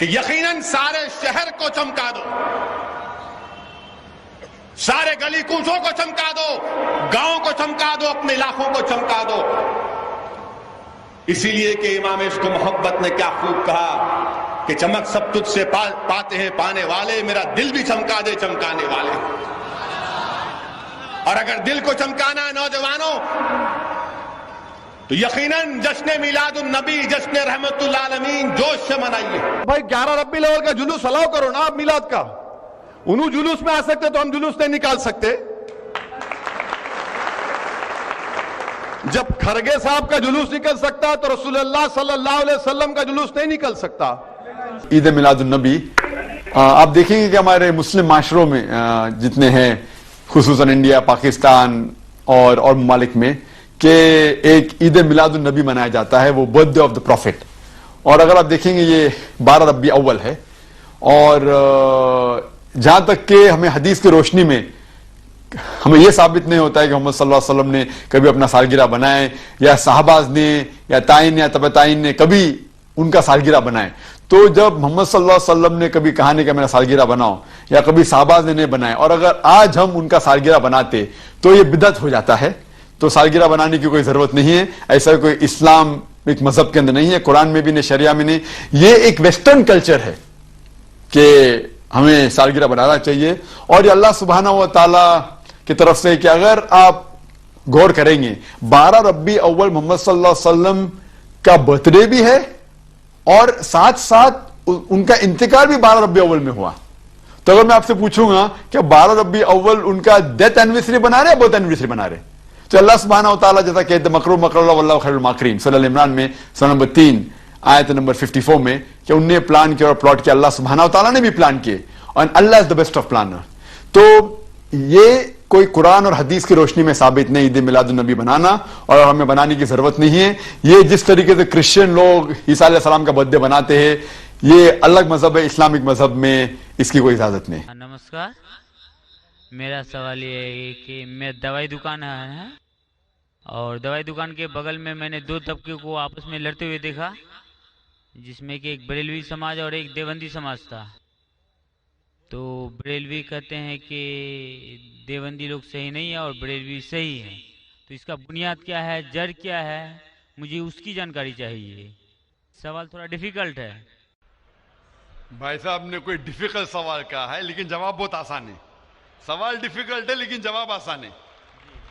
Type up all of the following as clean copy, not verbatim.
کہ یقیناً سارے شہر کو چمکا دو، سارے گلی کوچوں کو چمکا دو، گاؤں کو چمکا دو، اپنے علاقوں کو چمکا دو. اسی لیے کہ امام عشق و محبت نے کیا خوب کہا کہ چمک سب تجھ سے پاتے ہیں پانے والے، میرا دل بھی چمکا دے چمکانے والے. اور اگر دل کو چمکانا ہے نوجوانوں تو یقیناً جشن میلاد النبی، جشن رحمت اللہ العالمین جوش سے منائیے. بھائی 11 ربیع الاول کا جلوس الاؤ کرو نا آپ میلاد کا. انہوں جلوس میں آ سکتے تو ہم جلوس نہیں نکال سکتے. جب کھرگے صاحب کا جلوس نکل سکتا تو رسول اللہ صلی اللہ علیہ وسلم کا جلوس نہیں نکل سکتا. عید میلاد النبی آپ دیکھیں گے کہ ہمارے مسلم معاشروں میں جتنے ہیں، خصوصاً انڈیا، پاکستان اور ممالک میں، کہ ایک عید میلاد النبی منایا جاتا ہے، وہ birthday of the prophet. اور اگر آپ دیکھیں گے یہ 12 ربیع اول ہے. اور جہاں تک کہ ہمیں حدیث کی روشنی میں ہمیں یہ ثابت نہیں ہوتا ہے کہ محمد صلی اللہ علیہ وسلم نے کبھی اپنا سالگرہ بنائے، یا صحاباز نے یا تائین یا تبع تائین نے کبھی ان کا سالگرہ بنائے. تو جب محمد صلی اللہ علیہ وسلم نے کبھی کہا نہیں کہ میرا سالگرہ بناؤ، یا کبھی صحاباز نے نہیں بنائے، اور اگر آج ہم ان کا سالگرہ بناتے تو یہ بدعت ہو جاتا ہے. تو سالگرہ بنانے کی کوئی ضرورت نہیں ہے. ایسا کوئی اسلام ایک مذہب کے اندر نہیں ہے، قرآن میں بھی نہیں، شریعہ میں نہیں. یہ ایک ویسٹرن کلچر ہے کہ ہمیں سالگرہ بنانا چاہیے. اور یہ اللہ سبحانہ و تعالی کی طرف سے کہ اگر آپ غور کریں گے 12 ربیع اول محمد صلی اللہ علیہ وسلم کا برتھ ڈے بھی ہے، اور ساتھ ساتھ ان کا انتقال بھی 12 ربیع اول میں ہوا. تو اگر میں آپ سے پوچھوں گا کہ 12 ربیع اول ان کا ڈیتھ اینیورسری بنا رہے یا برتھ اینیورسری بنا رہے، تو اللہ سبحانہ و تعالیٰ جیسا کہتے ہیں مکرو مکر اللہ واللہ خیر الماکرین، سورہ ال عمران میں سورہ نمبر 3 آیت نمبر 54 میں، کہ انہیں پلان کیا اور پلاٹ کیا، اللہ سبحانہ و تعالیٰ نے بھی پلان کیے، اور اللہ از دا بیسٹ آف پلانر. تو یہ کوئی قرآن اور حدیث کی روشنی میں ثابت نہیں عید میلاد النبی بنانا، اور ہمیں بنانے کی ضرورت نہیں ہے. یہ جس طریقے سے کرسچن لوگ عیسیٰ علیہ السلام کا برتھ ڈے بناتے ہیں، یہ الگ مذہب ہے، اسلامک مذہب میں اس کی کوئی اجازت نہیں. نمسکار، میرا سوال یہ ہے کہ میں دوائی دکان ہے، اور دوائی دکان کے بغل میں نے دو طبقے کو آپس میں لڑتے ہوئے دیکھا، جس میں کہ ایک بریلوی سماج اور ایک دیوبندی سماج تھا. تو بریلوی کہتے ہیں کہ دیوبندی لوگ صحیح نہیں ہے اور بریلوی صحیح ہے. تو اس کا بنیاد کیا ہے، جڑ کیا ہے، مجھے اس کی جانکاری چاہیے. سوال تھوڑا ڈیفیکلٹ ہے. بھائی صاحب نے کوئی ڈیفیکلٹ سوال کہا ہے، لیکن جواب بہت آسان ہے. سوال ڈیفیکلٹ ہے لیکن جواب آسان ہے،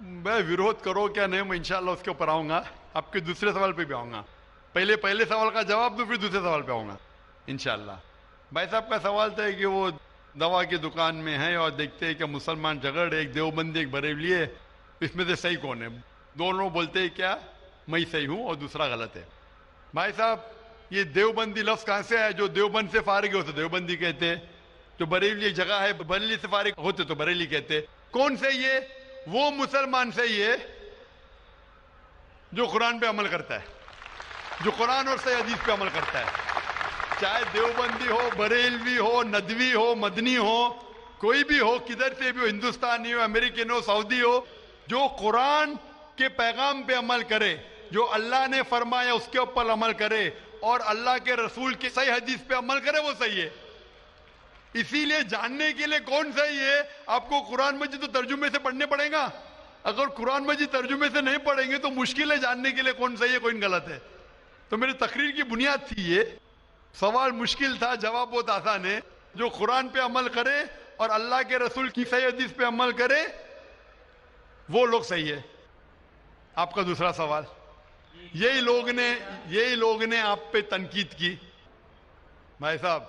میں ویروਧ کرو کیا نہیں، میں انشاءاللہ اس کے اوپر آؤں گا. آپ کے دوسرے سوال پہ بھی آؤں گا. پہلے سوال کا جواب دوں، پھر دوسرے سوال پہ آؤں گا انشاءاللہ. بھائی صاحب کا سوال تھا کہ وہ دوا کی دکان میں ہے اور دیکھتے ہیں کہ مسلمان جھگڑ، ایک دیوبندی ایک بریلوی ہے، اس میں سے صحیح کون ہے؟ دونوں بولتے ہیں کیا میں صحیح ہوں اور دوسرا غلط ہے. بھائی صاحب یہ دیوبندی لفظ کہاں سے آیا؟ جو دیوبند سے فارغ ہوتے دیوبندی کہتے ہیں، جو بریلی ایک جگہ ہے بریلی سے فارغ ہوتے تو بریلی کہتے. کون صحیح ہے؟ وہ مسلمان صحیح ہے جو قرآن پہ عمل کرتا ہے، جو قرآن اور صحیح حدیث پہ عمل کرتا ہے. چاہے دیوبندی ہو، بریلوی ہو، ندوی ہو، مدنی ہو، کوئی بھی ہو، کدھر سے بھی ہو، ہندوستانی ہو، امریکن ہو، سعودی ہو، جو قرآن کے پیغام پہ عمل کرے، جو اللہ نے فرمایا اس کے اوپر عمل کرے، اور اللہ کے رسول کی صحیح حدیث پہ عمل کرے، وہ صحیح ہے. اسی لیے جاننے کے لیے کون صحیح ہے، آپ کو قرآن مجید تو ترجمے سے پڑھنے پڑے گا. اگر قرآن مجید ترجمے سے نہیں پڑھیں گے تو مشکل ہے جاننے کے لیے کون صحیح ہے کون غلط ہے. تو میری تقریر کی بنیاد تھی یہ. سوال مشکل تھا، جواب بہت آسان ہے. جو قرآن پہ عمل کرے اور اللہ کے رسول کی صحیح حدیث پہ عمل کرے وہ لوگ صحیح ہے. آپ کا دوسرا سوال، یہی لوگ نے آپ پہ تنقید کی. بھائی صاحب،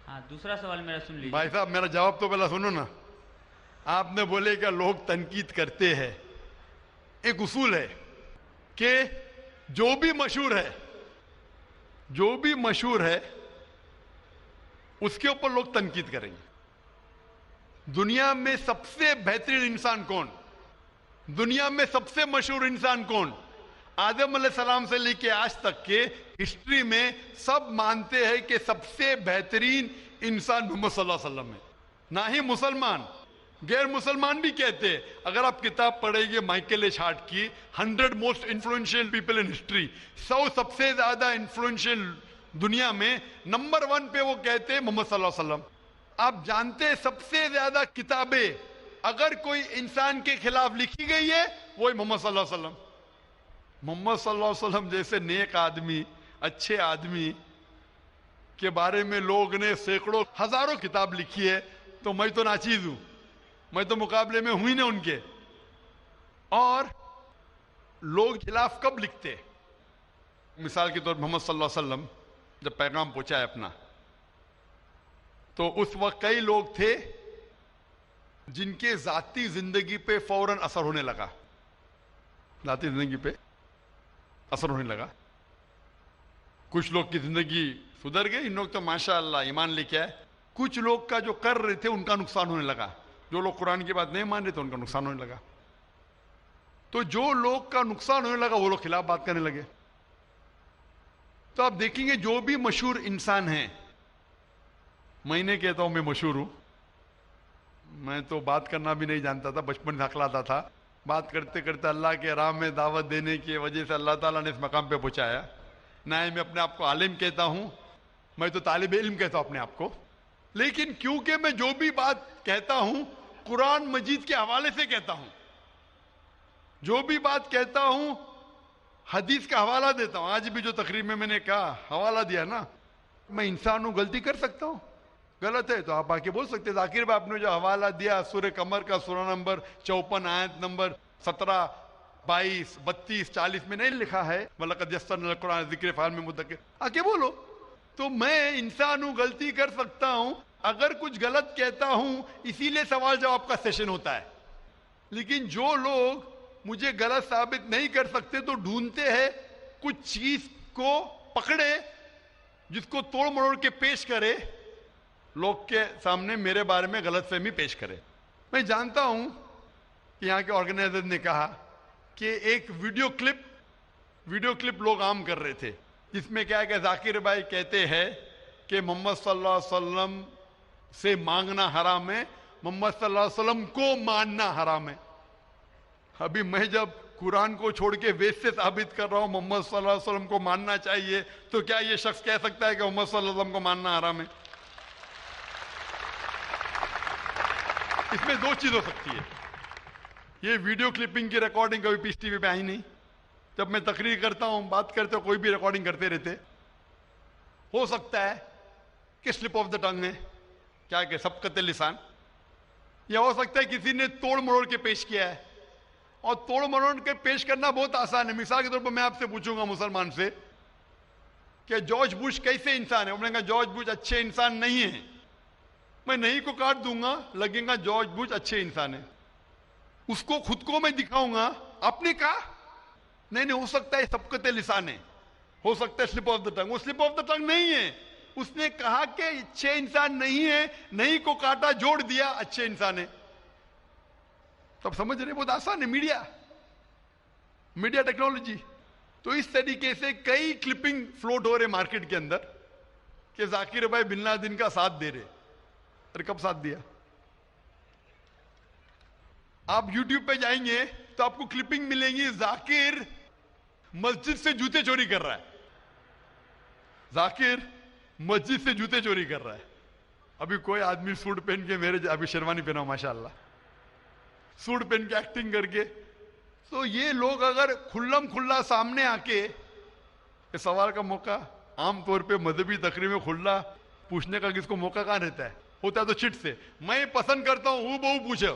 ہاں دوسرا سوال میرا سن لیجیے. بھائی صاحب میرا جواب تو پہلا سنو نا. آپ نے بولے کہ لوگ تنقید کرتے ہیں. ایک اصول ہے کہ جو بھی مشہور ہے اس کے اوپر لوگ تنقید کریں گے. دنیا میں سب سے بہترین انسان کون؟ دنیا میں سب سے مشہور انسان کون؟ آدم علیہ السلام سے لے کے آج تک کے ہسٹری میں سب مانتے ہیں کہ سب سے بہترین انسان محمد صلی اللہ علیہ وسلم ہے. نہ ہی مسلمان، غیر مسلمان بھی کہتے ہیں. اگر آپ کتاب پڑھیں گے مائیکل ایچ ہارٹ کی 100 most influential people in history, 100 سب سے زیادہ انفلوئنشیل دنیا میں، نمبر 1 پہ وہ کہتے ہیں محمد صلی اللہ علیہ وسلم. آپ جانتے ہیں سب سے زیادہ کتابیں اگر کوئی انسان کے خلاف لکھی گئی ہے وہی محمد صلی اللہ علیہ وسلم. محمد صلی اللہ علیہ وسلم جیسے نیک آدمی، اچھے آدمی کے بارے میں لوگ نے سینکڑوں ہزاروں کتاب لکھی ہے، تو میں تو ناچیز ہوں، میں تو مقابلے میں ہوں ہی نہ ان کے. اور لوگ خلاف کب لکھتے؟ مثال کے طور پر محمد صلی اللہ علیہ وسلم جب پیغام پہنچا ہے اپنا، تو اس وقت کئی لوگ تھے جن کے ذاتی زندگی پہ فوراً اثر ہونے لگا، ذاتی زندگی پہ اثر ہونے لگا. کچھ لوگ کی زندگی سدھر گئی، ان لوگ تو ماشاءاللہ ایمان لے کے آئے. کچھ لوگ کا جو کر رہے تھے ان کا نقصان ہونے لگا، جو لوگ قرآن کی بات نہیں مان رہے تھے ان کا نقصان ہونے لگا. تو جو لوگ کا نقصان ہونے لگا وہ لوگ خلاف بات کرنے لگے. تو آپ دیکھیں گے جو بھی مشہور انسان ہیں، میں نہیں کہتا ہوں میں مشہور ہوں، میں تو بات کرنا بھی نہیں جانتا تھا، بچپن سے ہکلاتا تھا. بات کرتے کرتے اللہ کے راہ میں دعوت دینے کی وجہ سے اللہ تعالیٰ نے اس مقام پہ پہنچایا. نہ ہی میں اپنے آپ کو عالم کہتا ہوں، میں تو طالب علم کہتا ہوں اپنے آپ کو. لیکن کیونکہ میں جو بھی بات کہتا ہوں قرآن مجید کے حوالے سے کہتا ہوں، جو بھی بات کہتا ہوں حدیث کا حوالہ دیتا ہوں. آج بھی جو تقریب میں نے کہا حوالہ دیا نا، میں انسان ہوں، غلطی کر سکتا ہوں، غلط ہے تو آپ آ کے بول سکتے. ذاکر بھائی آپ نے جو حوالہ دیا سورہ قمر کا سورہ نمبر 54 آیت نمبر 17 22 32 40 میں نہیں لکھا ہے وَلَقَدْ يَسَّرْنَا الْقُرْآنَ لِلذِّكْرِ فَهَلْ مِن مُدَّكِرٍ؟ آ کے بولو. تو میں انسان ہوں، غلطی کر سکتا ہوں. اگر کچھ غلط کہتا ہوں اسی لیے سوال جواب کا سیشن ہوتا ہے. لیکن جو لوگ مجھے غلط ثابت نہیں کر سکتے تو ڈھونڈتے ہیں کچھ چیز کو پکڑے جس کو توڑ مروڑ کے پیش کرے، لوگ کے سامنے میرے بارے میں غلط فہمی پیش کرے. میں جانتا ہوں کہ یہاں کے آرگنائزر نے کہا کہ ایک ویڈیو کلپ لوگ عام کر رہے تھے جس میں کیا ہے کہ ذاکر بھائی کہتے ہیں کہ محمد صلی اللہ علیہ وسلم سے مانگنا حرام ہے، محمد صلی اللہ علیہ وسلم کو ماننا حرام ہے. ابھی میں جب قرآن کو چھوڑ کے ویسٹ سے ثابت کر رہا ہوں محمد صلی اللہ علیہ وسلم کو ماننا چاہیے، تو کیا یہ شخص کہہ سکتا ہے کہ محمد صلی اللہ علیہ وسلم کو ماننا حرام ہے؟ اس میں 2 چیز ہو سکتی ہے. یہ ویڈیو کلپنگ کی ریکارڈنگ کبھی پیس ٹی وی پہ آئی نہیں. جب میں تقریر کرتا ہوں، بات کرتے ہوں، کوئی بھی ریکارڈنگ کرتے رہتے. ہو سکتا ہے کہ سلپ آف دا ٹنگ ہے، کیا کہ سبقت لسان، یا ہو سکتا ہے کسی نے توڑ مروڑ کے پیش کیا ہے. اور توڑ مروڑ کے پیش کرنا بہت آسان ہے. مثال کے طور پر میں آپ سے پوچھوں گا مسلمان سے کہ جارج بش کیسے انسان ہے؟ انہوں نے کہا جارج بش اچھے انسان نہیں ہے. میں نہیں کو کاٹ دوں گا، لگے گا جارج بش اچھے انسان ہے. اس کو خود کو میں دکھاؤں گا. آپ نے کہا نہیں ہو سکتا ہے سبقت لسان ہے، ہو سکتا ہے سلپ آف دا ٹنگ. وہ سلپ آف دا ٹنگ نہیں ہے. اس نے کہا کہ اچھے انسان نہیں ہے، نہیں کو کاٹا، جوڑ دیا اچھے انسان ہے. تب سمجھ رہے؟ بہت آسان ہے. Media technology. تو اس طریقے سے کئی کلپنگ فلوٹ ہو رہے مارکیٹ کے اندر کہ ذاکر بھائی بن لادن کا ساتھ دے رہے. ارے کب ساتھ دیا؟ آپ یوٹیوب پہ جائیں گے تو آپ کو کلپنگ ملیں گی، ذاکر مسجد سے جوتے چوری کر رہا ہے. ذاکر مسجد سے جوتے چوری کر رہا ہے. ابھی کوئی آدمی سوٹ پہن کے، میرے ابھی شیروانی پہنا ہوں ماشاءاللہ، سوٹ پہن کے ایکٹنگ کر کے. تو یہ لوگ اگر کھلم کھلا سامنے آ کے، اس سوال کا موقع عام طور پہ مذہبی تقریر میں کھلا پوچھنے کا کس کو موقع کہاں رہتا ہے؟ ہوتا ہے تو چٹ سے. میں پسند کرتا ہوں ہوں بہو پوچھو.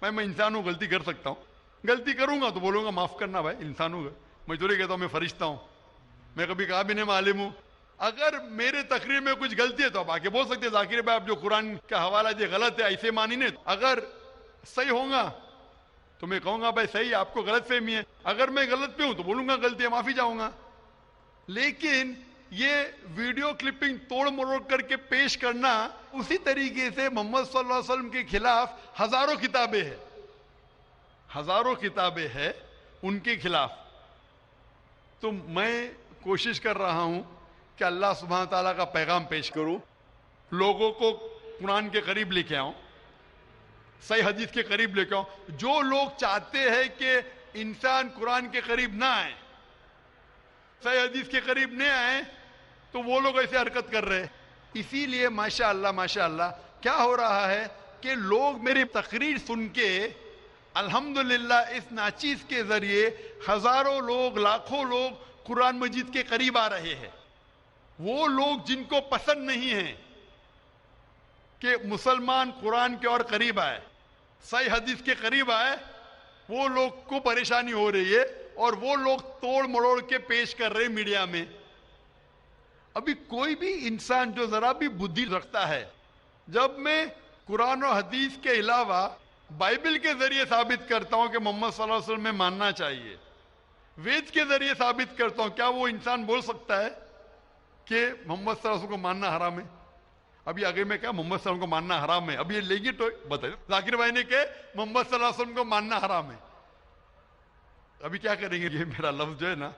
میں انسان ہوں، غلطی کر سکتا ہوں. غلطی کروں گا تو بولوں گا معاف کرنا بھائی، انسان ہوں. میں تو نہیں کہتا ہوں میں فرشتہ ہوں، میں کبھی کہا بھی نہیں میں عالم ہوں. اگر میرے تقریر میں کچھ غلطی ہے تو آپ آ کے بول سکتے ہیں ذاکر بھائی آپ جو قرآن کا حوالہ دیا غلط ہے، ایسے مانی نہیں. اگر صحیح ہوگا تو میں کہوں گا بھائی صحیح، آپ کو غلط فہمی ہے. اگر میں غلط پہ ہوں تو بولوں گا غلطی ہے، معافی چاہوں گا. لیکن یہ ویڈیو کلپنگ توڑ مروڑ کر کے پیش کرنا، اسی طریقے سے محمد صلی اللہ علیہ وسلم کے خلاف ہزاروں کتابیں ہیں ان کے خلاف. تو میں کوشش کر رہا ہوں کہ اللہ سبحانہ تعالیٰ کا پیغام پیش کروں، لوگوں کو قرآن کے قریب لے کے آؤں. صحیح حدیث کے قریب لے کے آؤں. جو لوگ چاہتے ہیں کہ انسان قرآن کے قریب نہ آئے, صحیح حدیث کے قریب نہ آئے, تو وہ لوگ ایسے حرکت کر رہے. اسی لیے ماشاءاللہ کیا ہو رہا ہے کہ لوگ میری تقریر سن کے الحمدللہ اس ناچیز کے ذریعے ہزاروں لوگ, لاکھوں لوگ قرآن مجید کے قریب آ رہے ہیں. وہ لوگ جن کو پسند نہیں ہے کہ مسلمان قرآن کے اور قریب آئے, صحیح حدیث کے قریب آئے, وہ لوگ کو پریشانی ہو رہی ہے, اور وہ لوگ توڑ مڑوڑ کے پیش کر رہے میڈیا میں. ابھی کوئی بھی انسان جو ذرا بھی بدھی رکھتا ہے, جب میں قرآن و حدیث کے علاوہ بائبل کے ذریعے ثابت کرتا ہوں کہ محمد صلی اللہ علیہ وسلم میں ماننا چاہیے, وید کے ذریعے ثابت کرتا ہوں, کیا وہ انسان بول سکتا ہے کہ محمد صلی اللہ علیہ وسلم کو ماننا حرام ہے؟ ابھی آگے میں کہا محمد صلی اللہ علیہ وسلم کو ماننا حرام ہے, اب یہ لیں گے تو بتائیے. ذاکر بھائی نے کہ محمد صلی اللہ علیہ وسلم کو ماننا حرام ہے. ابھی کیا کریں گے؟ یہ میرا لفظ جو ہے نا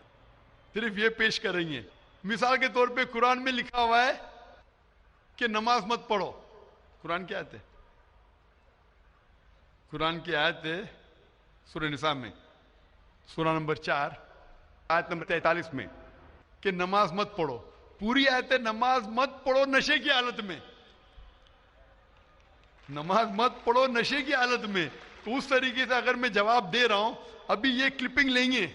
صرف یہ پیش کریں گے. مثال کے طور پہ قرآن میں لکھا ہوا ہے کہ نماز مت پڑھو. قرآن کی آیت ہے, قرآن کی آیت ہے سورہ نساء میں, سورہ نمبر 4 آیت نمبر 43 میں, کہ نماز مت پڑھو. پوری آیت ہے نماز مت پڑھو نشے کی حالت میں, نماز مت پڑھو نشے کی حالت میں. تو اس طریقے سے اگر میں جواب دے رہا ہوں, ابھی یہ کلپنگ لیں گے.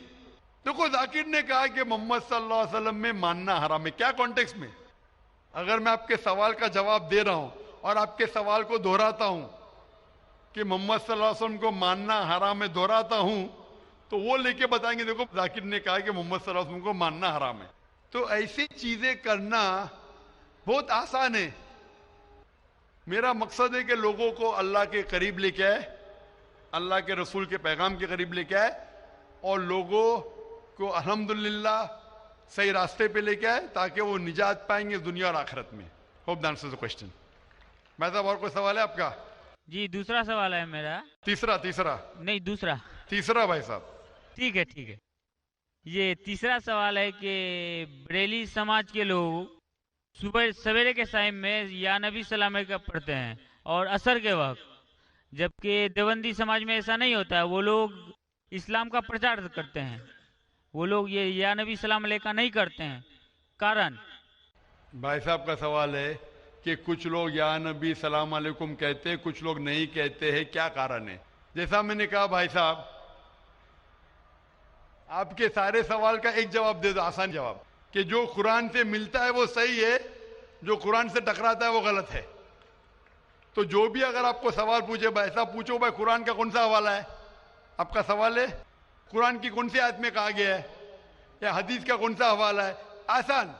دیکھو ذاکر نے کہا کہ محمد صلی اللہ علیہ وسلم میں ماننا حرام ہے. کیا کانٹیکس میں؟ اگر میں آپ کے سوال کا جواب دے رہا ہوں اور آپ کے سوال کو دہراتا ہوں کہ محمد صلی اللہ علیہ وسلم کو ماننا حرام ہے, دہراتا ہوں, تو وہ لے کے بتائیں گے دیکھو ذاکر نے کہا کہ محمد صلی اللہ علیہ وسلم کو ماننا حرام ہے. تو ایسی چیزیں کرنا بہت آسان ہے. میرا مقصد ہے کہ لوگوں کو اللہ کے قریب لے کے آئے, اللہ کے رسول کے پیغام کے قریب لے کے آئے, اور لوگوں کو الحمدللہ صحیح راستے پہ لے کے آئے تاکہ وہ نجات پائیں گے دنیا اور آخرت میں. Hope that answers the question. بھائی صاحب اور کوئی سوال ہے آپ کا؟ جی دوسرا سوال ہے میرا. تیسرا نہیں دوسرا. تیسرا بھائی صاحب. ٹھیک ہے. یہ تیسرا سوال ہے کہ بریلی سماج کے لوگ صبح سویرے کے ٹائم میں یا نبی سلام کا پڑھتے ہیں اور عصر کے وقت, جبکہ دیوبندی سماج میں ایسا نہیں ہوتا ہے. وہ لوگ اسلام کا پرچار کرتے ہیں, وہ لوگ یہ یا نبی سلام علیہ کا نہیں کرتے ہیں. کارن؟ بھائی صاحب کا سوال ہے کہ کچھ لوگ یا نبی سلام علیکم کہتے ہیں, کچھ لوگ نہیں کہتے ہیں, کیا کارن ہے؟ جیسا میں نے کہا بھائی صاحب, آپ کے سارے سوال کا ایک جواب دے دو, آسان جواب, کہ جو قرآن سے ملتا ہے وہ صحیح ہے, جو قرآن سے ٹکراتا ہے وہ غلط ہے. تو جو بھی اگر آپ کو سوال پوچھے, بھائی صاحب پوچھو بھائی قرآن کا کون سا حوالہ ہے؟ آپ کا سوال ہے قرآن کی کون سی آیت میں کہا گیا ہے, یا حدیث کا کون سا حوالہ ہے؟ آسان.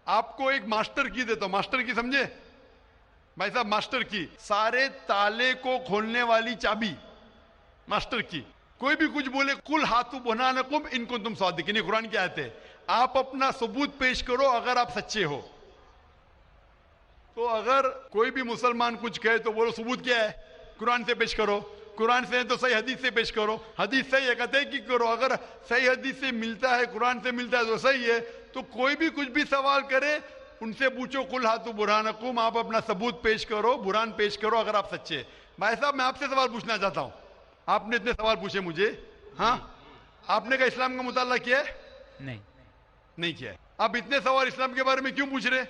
آپ کو ایک ماسٹر کی دیتا ہوں. ماسٹر کی سمجھے بھائی صاحب؟ ماسٹر کی, سارے تالے کو کھولنے والی چابی ماسٹر کی. کوئی بھی کچھ بولے, کل ہاتھوں برہانکم ان کنتم صادقین, یہ قرآن کی آیت ہے. آپ اپنا ثبوت پیش کرو اگر آپ سچے ہو. تو اگر کوئی بھی مسلمان کچھ کہے تو بولو ثبوت کیا ہے, قرآن سے پیش کرو. قرآن سے تو صحیح حدیث سے پیش کرو. حدیث صحیح ہے کہتے کی کرو, اگر صحیح حدیث سے ملتا ہے, قرآن سے ملتا ہے تو صحیح ہے. تو کوئی بھی کچھ بھی سوال کرے ان سے پوچھو کل ہاتھوں برہانکم, آپ اپنا ثبوت پیش کرو, برہان پیش کرو اگر آپ سچے. بھائی صاحب میں آپ سے سوال پوچھنا چاہتا ہوں. آپ نے اتنے سوال پوچھے مجھے, ہاں آپ نے کہا اسلام کا مطالعہ کیا ہے؟ نہیں کیا ہے. آپ اتنے سوال اسلام کے بارے میں کیوں پوچھ رہے؟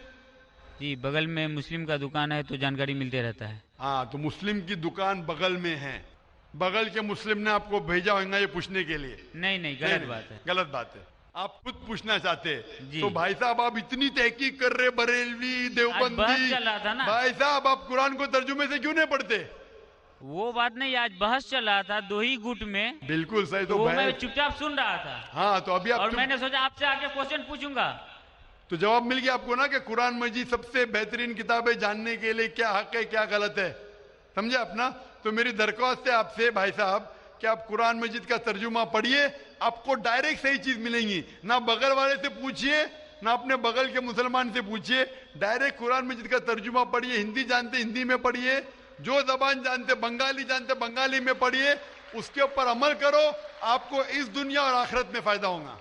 جی بغل میں مسلم کا دکان ہے تو جانکاری ملتے رہتا ہے. ہاں تو مسلم کی دکان بغل میں ہے, بغل کے مسلم نے آپ کو بھیجا ہوگا یہ پوچھنے کے لیے. نہیں غلط بات ہے. غلط بات ہے. آپ خود پوچھنا چاہتے جی. تو بھائی صاحب آپ اتنی تحقیق کر رہے, بریلوی دیوبندی, بحث چل رہا تھا نا بھائی صاحب آپ قرآن کو ترجمے سے کیوں نہیں پڑھتے؟ وہ بات نہیں, آج بحث چل رہا تھا دو ہی گٹ میں. بالکل صحیح. تو میں چپ چاپ سن رہا تھا. ہاں تو ابھی اور میں نے سوچا آپ سے آ کے کوشچن پوچھوں گا. تو جواب مل گیا آپ کو نا کہ قرآن مجید سب سے بہترین کتاب ہے جاننے کے لیے کیا حق ہے کیا غلط ہے. سمجھے اپنا؟ تو میری درخواست ہے آپ سے بھائی صاحب کہ آپ قرآن مجید کا ترجمہ پڑھیے, آپ کو ڈائریکٹ صحیح چیز ملیں گی. نہ بغل والے سے پوچھیے نہ اپنے بغل کے مسلمان سے پوچھیے, ڈائریکٹ قرآن مجید کا ترجمہ پڑھیے. ہندی جانتے ہندی میں پڑھیے, جو زبان جانتے بنگالی جانتے بنگالی میں پڑھیے, اس کے اوپر عمل کرو, آپ کو اس دنیا اور آخرت میں فائدہ ہوگا.